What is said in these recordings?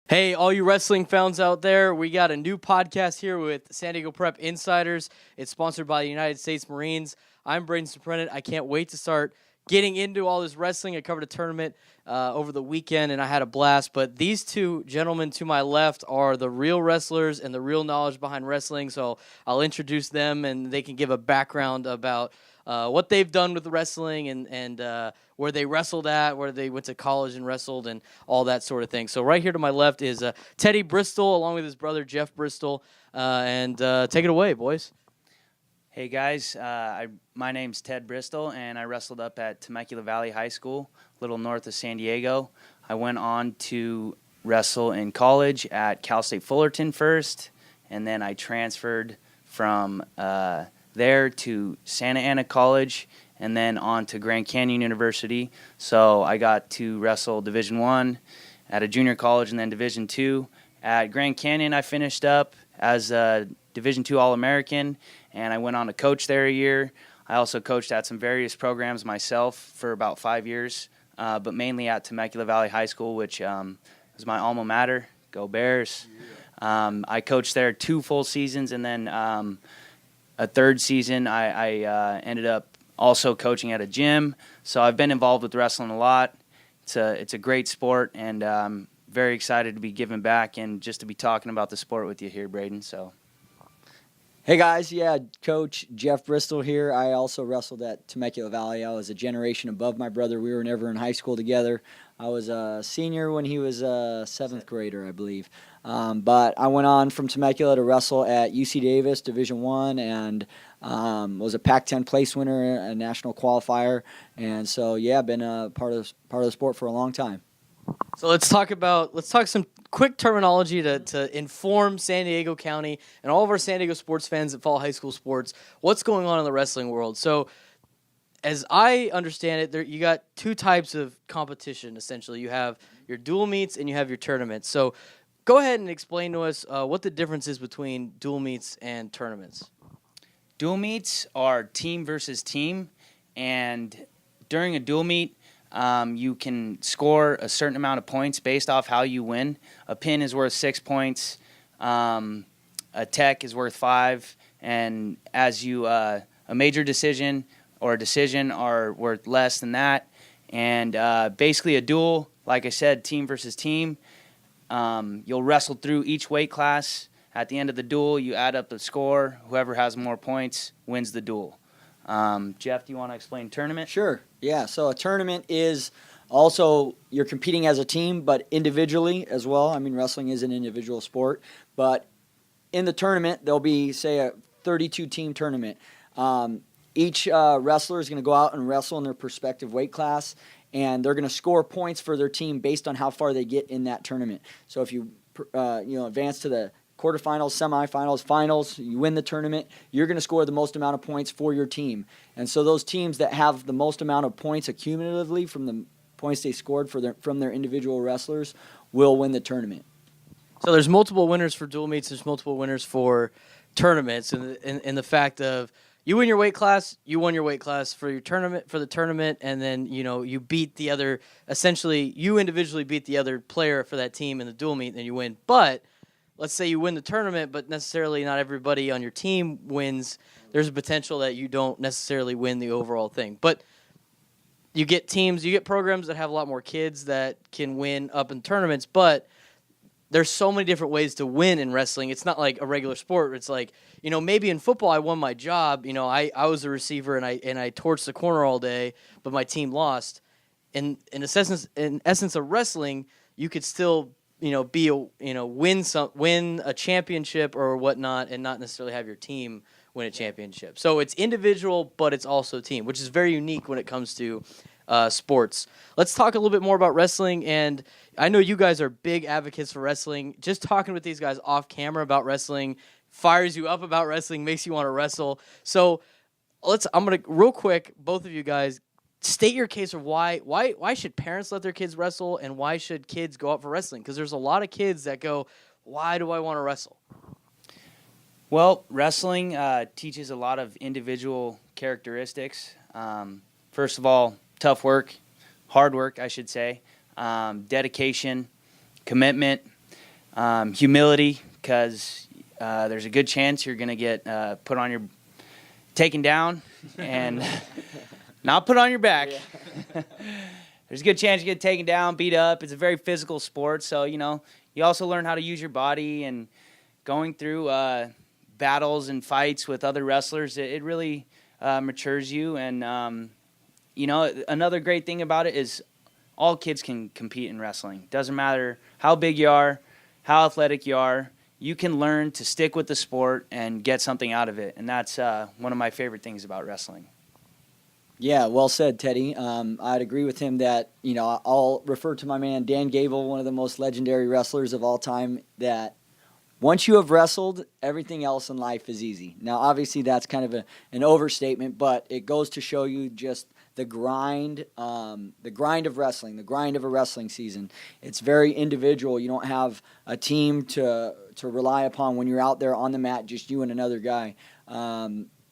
Hey, all you wrestling fans out there, we got a new podcast here with San Diego Prep Insiders. It's sponsored by the United States Marines. I'm Braden Suprenant. I can't wait to start getting into all this wrestling. I covered a tournament over the weekend, and I had a blast. But these two gentlemen to my left are the real wrestlers and the real knowledge behind wrestling. So I'll introduce them, and they can give a background about what they've done with wrestling and where they wrestled at, where they went to college and wrestled, and all that sort of thing. So right here to my left is Teddy Bristol, along with his brother Geoff Bristol. And take it away, boys. Hey guys, my name's Ted Bristol, and I wrestled up at Temecula Valley High School, a little north of San Diego. I went on to wrestle in college at Cal State Fullerton first, and then I transferred from there to Santa Ana College, and then on to Grand Canyon University. So I got to wrestle Division I at a junior college and then Division II. At Grand Canyon, I finished up as a Division II All-American, and I went on to coach there a year. I also coached at some various programs myself for about 5 years, but mainly at Temecula Valley High School, which was my alma mater. Go Bears. Yeah. I coached there 2 full seasons, and then a third season I ended up also coaching at a gym. So I've been involved with wrestling a lot. It's a great sport, and I'm very excited to be giving back and just to be talking about the sport with you here, Braden. So. Hey guys, Coach Geoff Bristol here. I also wrestled at Temecula Valley. I was a generation above my brother. We were never in high school together. I was a senior when he was a 7th grader, I believe. But I went on from Temecula to wrestle at UC Davis Division I, and was a Pac-10 place winner, a national qualifier, and so been a part of the sport for a long time. So let's talk some quick terminology to inform San Diego County and all of our San Diego sports fans that follow high school sports. What's going on in the wrestling world? So, as I understand it, you got 2 types of competition. Essentially, you have your dual meets and you have your tournaments. So, go ahead and explain to us what the difference is between dual meets and tournaments. Dual meets are team versus team, and during a dual meet, you can score a certain amount of points based off how you win. A pin is worth 6 points, a tech is worth 5, and as you a major decision or a decision are worth less than that. And basically a duel, like I said, team versus team. You'll wrestle through each weight class. At the end of the duel, you add up the score. Whoever has more points wins the duel. Geoff, do you want to explain tournament? Sure. Yeah. So a tournament is also you're competing as a team, but individually as well. I mean, wrestling is an individual sport, but in the tournament there'll be, say, a 32-team tournament. Each wrestler is going to go out and wrestle in their respective weight class, and they're going to score points for their team based on how far they get in that tournament. So if you advance to the quarterfinals, semifinals, finals, you win the tournament, you're going to score the most amount of points for your team. And so those teams that have the most amount of points accumulatively from the points they scored from their individual wrestlers will win the tournament. So there's multiple winners for dual meets, there's multiple winners for tournaments, and the fact of you win your weight class, you won your weight class for your tournament, for the tournament, and then you beat the other. Essentially, you individually beat the other player for that team in the dual meet, and then you win. But let's say you win the tournament, but necessarily not everybody on your team wins. There's a potential that you don't necessarily win the overall thing. But you get teams, you get programs that have a lot more kids that can win up in tournaments, but there's so many different ways to win in wrestling. It's not like a regular sport. It's like, maybe in football I won my job. I was a receiver and I torched the corner all day, but my team lost. In essence of wrestling, you could still win a championship or whatnot, and not necessarily have your team win a championship. So it's individual, but it's also team, which is very unique when it comes to sports. Let's talk a little bit more about wrestling, and I know you guys are big advocates for wrestling. Just talking with these guys off camera about wrestling fires you up about wrestling, makes you want to wrestle. So I'm gonna real quick, both of you guys, state your case of why should parents let their kids wrestle, and why should kids go out for wrestling? Because there's a lot of kids that go, why do I want to wrestle? Well, wrestling teaches a lot of individual characteristics. First of all, tough work, hard work, I should say, dedication, commitment. humility, because there's a good chance you're going to get taken down and not put on your back. Yeah. There's a good chance you get taken down, beat up. It's a very physical sport, so, you also learn how to use your body, and going through battles and fights with other wrestlers, it really matures you. And, another great thing about it is all kids can compete in wrestling. Doesn't matter how big you are, how athletic you are, you can learn to stick with the sport and get something out of it. And that's one of my favorite things about wrestling. Yeah, well said, Teddy. I'd agree with him that, I'll refer to my man Dan Gable, one of the most legendary wrestlers of all time, that once you have wrestled, everything else in life is easy. Now, obviously, that's kind of an overstatement, but it goes to show you just the grind of wrestling, the grind of a wrestling season. It's very individual. You don't have a team to rely upon when you're out there on the mat, just you and another guy.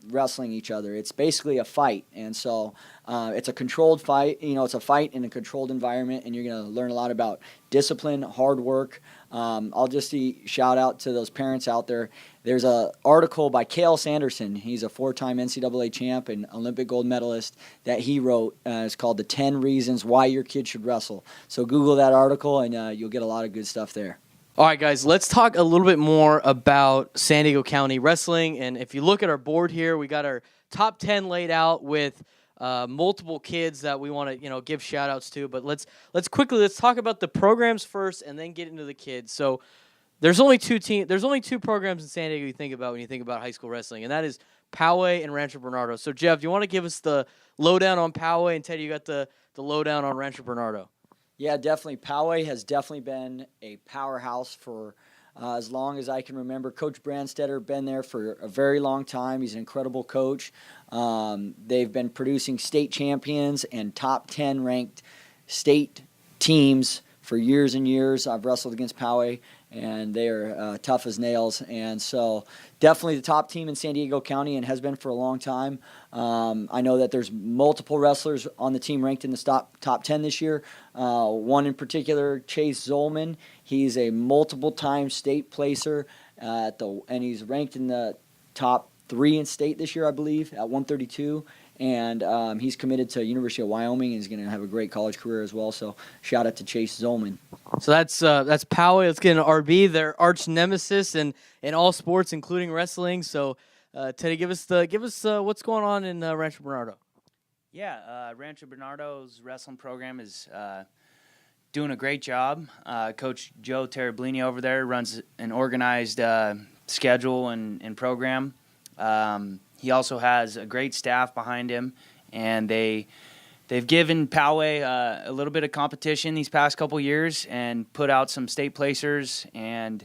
Wrestling each other. It's basically a fight, and so it's a controlled fight. It's a fight in a controlled environment, and you're going to learn a lot about discipline, hard work. I'll just shout out to those parents out there. There's an article by Cale Sanderson. He's a 4-time NCAA champ and Olympic gold medalist that he wrote. It's called The 10 Reasons Why Your Kid Should Wrestle. So Google that article, and you'll get a lot of good stuff there. All right, guys, let's talk a little bit more about San Diego County wrestling. And if you look at our board here, we got our top 10 laid out with multiple kids that we want to, give shout-outs to. But let's talk about the programs first and then get into the kids. So there's only two programs in San Diego you think about when you think about high school wrestling, and that is Poway and Rancho Bernardo. So, Geoff, do you want to give us the lowdown on Poway? And Teddy, you got the lowdown on Rancho Bernardo. Yeah, definitely. Poway has definitely been a powerhouse for as long as I can remember. Coach Brandstetter been there for a very long time. He's an incredible coach. They've been producing state champions and top 10 ranked state teams for years and years. I've wrestled against Poway, and they are tough as nails. And so definitely the top team in San Diego County, and has been for a long time. I know that there's multiple wrestlers on the team ranked in the top 10 this year. One in particular, Chase Zolman. He's a multiple-time state placer, and he's ranked in the top 3 in state this year, I believe, at 132. And he's committed to University of Wyoming, and he's going to have a great college career as well. So shout out to Chase Zolman. So that's Poway. Let's get into RB. Their arch nemesis in all sports, including wrestling. So Teddy, give us what's going on in Rancho Bernardo. Yeah, Rancho Bernardo's wrestling program is doing a great job. Coach Joe Terablini over there runs an organized schedule and program. He also has a great staff behind him, and they've given Poway a little bit of competition these past couple years and put out some state placers, and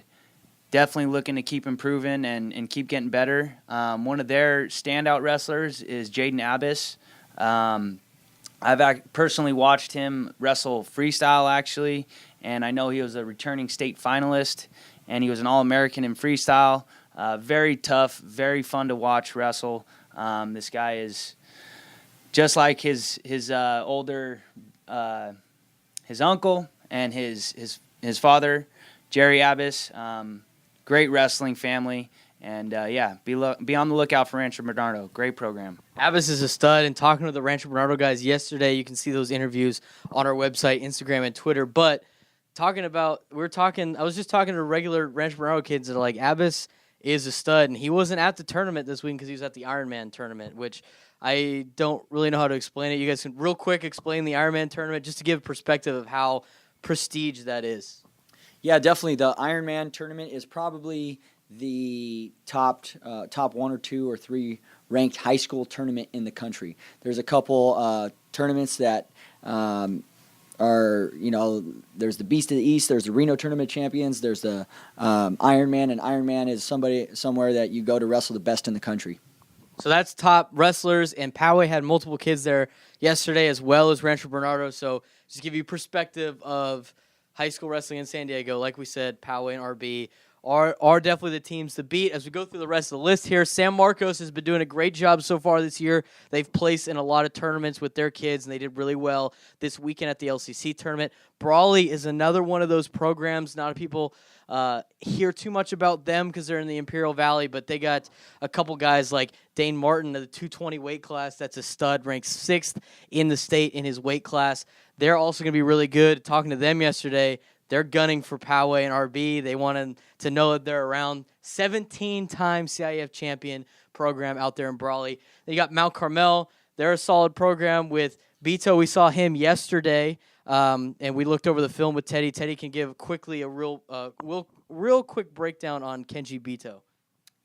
definitely looking to keep improving and keep getting better. One of their standout wrestlers is Jaden Abbas. I've personally watched him wrestle freestyle, actually, and I know he was a returning state finalist, and he was an All-American in freestyle. Very tough, very fun to watch wrestle. This guy is just like his older his uncle and his father, Jerry Abbas. Great wrestling family, and be on the lookout for Rancho Bernardo. Great program. Abbas is a stud, and talking to the Rancho Bernardo guys yesterday, you can see those interviews on our website, Instagram, and Twitter. But I was just talking to regular Rancho Bernardo kids that are like, Abbas is a stud, and he wasn't at the tournament this week because he was at the Ironman tournament, which I don't really know how to explain it. You guys can real quick explain the Ironman tournament just to give perspective of how prestige that is. Yeah, definitely. The Ironman tournament is probably the top 1 or 2 or 3 ranked high school tournament in the country. There's a couple tournaments that there's the Beast of the East, there's the Reno Tournament Champions, there's the Ironman, and Ironman is somewhere that you go to wrestle the best in the country. So that's top wrestlers, and Poway had multiple kids there yesterday as well as Rancho Bernardo. So just give you perspective of high school wrestling in San Diego. Like we said, Poway and RB are definitely the teams to beat. As we go through the rest of the list here, San Marcos has been doing a great job so far this year. They've placed in a lot of tournaments with their kids, and they did really well this weekend at the LCC tournament. Brawley is another one of those programs. Not a people hear too much about them because they're in the Imperial Valley, but they got a couple guys like Dane Martin of the 220 weight class. That's a stud, ranked 6th in the state in his weight class. They're also going to be really good. Talking to them yesterday, they're gunning for Poway and RB. They wanted to know that they're around. 17-time CIF champion program out there in Brawley. They got Mount Carmel. They're a solid program with Beto. We saw him yesterday, and we looked over the film with Teddy. Teddy can give quickly a real quick breakdown on Kenji Beto.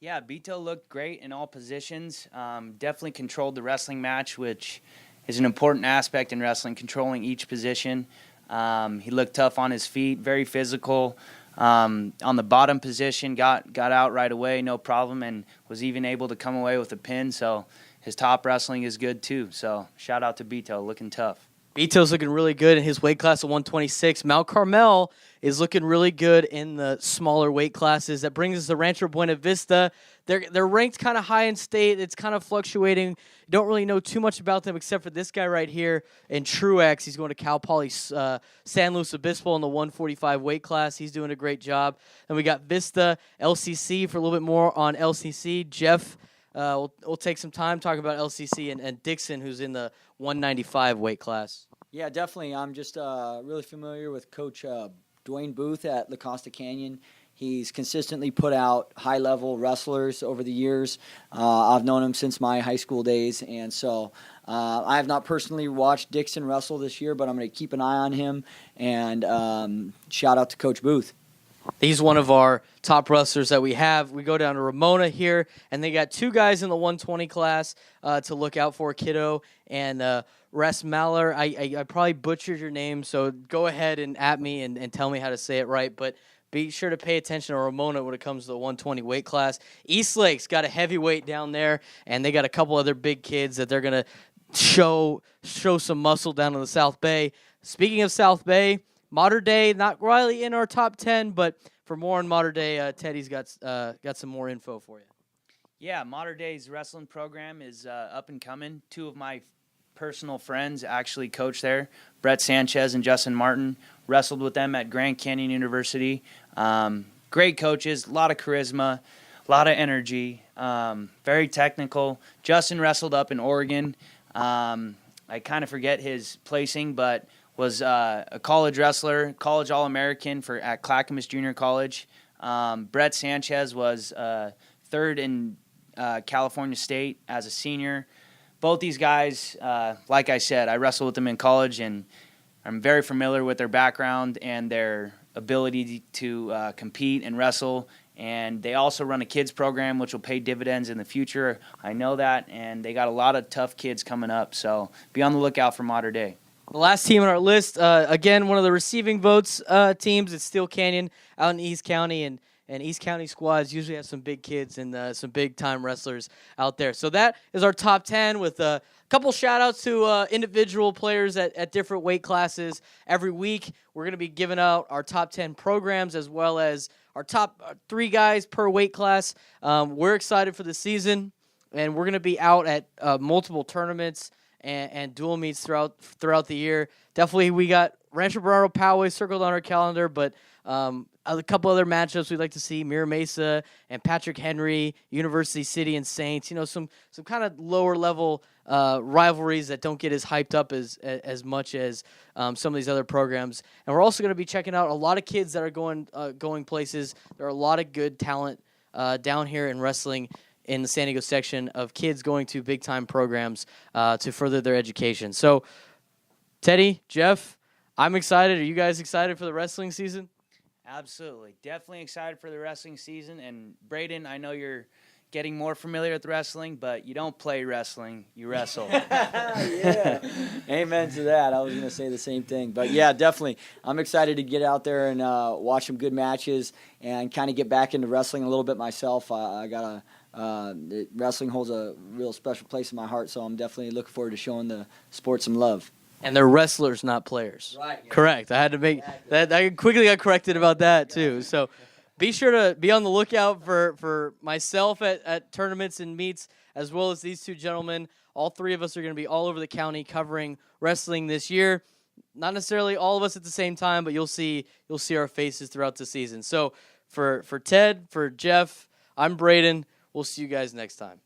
Yeah, Beto looked great in all positions. Definitely controlled the wrestling match, which is an important aspect in wrestling, controlling each position. He looked tough on his feet, very physical. On the bottom position, got out right away, no problem, and was even able to come away with a pin. So his top wrestling is good too. So shout out to Beto, looking tough. Beto's looking really good in his weight class of 126. Mount Carmel is looking really good in the smaller weight classes. That brings us to Rancho Buena Vista. They're ranked kind of high in state. It's kind of fluctuating. You don't really know too much about them except for this guy right here in Truex. He's going to Cal Poly San Luis Obispo in the 145 weight class. He's doing a great job. And we got Vista LCC for a little bit more on LCC. Geoff we'll take some time talking about LCC and Dixon, who's in the 195 weight class. Yeah, definitely. I'm just really familiar with Coach Dwayne Booth at La Costa Canyon. He's consistently put out high-level wrestlers over the years. I've known him since my high school days, and so I have not personally watched Dixon wrestle this year, but I'm going to keep an eye on him, and shout out to Coach Booth. He's one of our top wrestlers that we have. We go down to Ramona here, and they got 2 guys in the 120 class to look out for, Kiddo and Res Maller. I probably butchered your name, so go ahead and at me and tell me how to say it right, but be sure to pay attention to Ramona when it comes to the 120 weight class. Eastlake's got a heavyweight down there, and they got a couple other big kids that they're going to show some muscle down in the South Bay. Speaking of South Bay, Modern Day, not really in our top 10, but for more on Modern Day, Teddy's got some more info for you. Yeah, Modern Day's wrestling program is up and coming. 2 of my personal friends actually coach there, Brett Sanchez and Justin Martin. Wrestled with them at Grand Canyon University. Great coaches, a lot of charisma, a lot of energy, very technical. Justin wrestled up in Oregon. I kind of forget his placing, but was a college wrestler, college All-American at Clackamas Junior College. Brett Sanchez was 3rd in California State as a senior. Both these guys, like I said, I wrestled with them in college, and I'm very familiar with their background and their ability to compete and wrestle. And they also run a kids program, which will pay dividends in the future. I know that, and they got a lot of tough kids coming up. So be on the lookout for Modern Day. The last team on our list, again, one of the receiving votes teams is Steel Canyon out in East County, and East County squads usually have some big kids and some big-time wrestlers out there. So that is our top 10 with a couple shout-outs to individual players at different weight classes. Every week, we're going to be giving out our top 10 programs as well as our top 3 guys per weight class. We're excited for the season, and we're going to be out at multiple tournaments and dual meets throughout the year. Definitely, we got Rancho Bernardo Poway circled on our calendar, but a couple other matchups we'd like to see: Mira Mesa and Patrick Henry, University City and Saints. Some kind of lower level rivalries that don't get as hyped up as much as some of these other programs. And we're also going to be checking out a lot of kids that are going places. There are a lot of good talent down here in wrestling in the San Diego section of kids going to big-time programs to further their education. So, Teddy, Geoff, I'm excited. Are you guys excited for the wrestling season? Absolutely. Definitely excited for the wrestling season. And, Braden, I know you're getting more familiar with wrestling, but you don't play wrestling. You wrestle. Yeah. Amen to that. I was going to say the same thing. But, yeah, definitely. I'm excited to get out there and watch some good matches and kind of get back into wrestling a little bit myself. Wrestling holds a real special place in my heart, so I'm definitely looking forward to showing the sport some love. And they're wrestlers, not players. Right. Yeah. Correct. I had to make that. I quickly got corrected about that too. So, be sure to be on the lookout for myself at tournaments and meets, as well as these two gentlemen. All three of us are going to be all over the county covering wrestling this year. Not necessarily all of us at the same time, but you'll see our faces throughout the season. So for Ted, for Geoff, I'm Braden. We'll see you guys next time.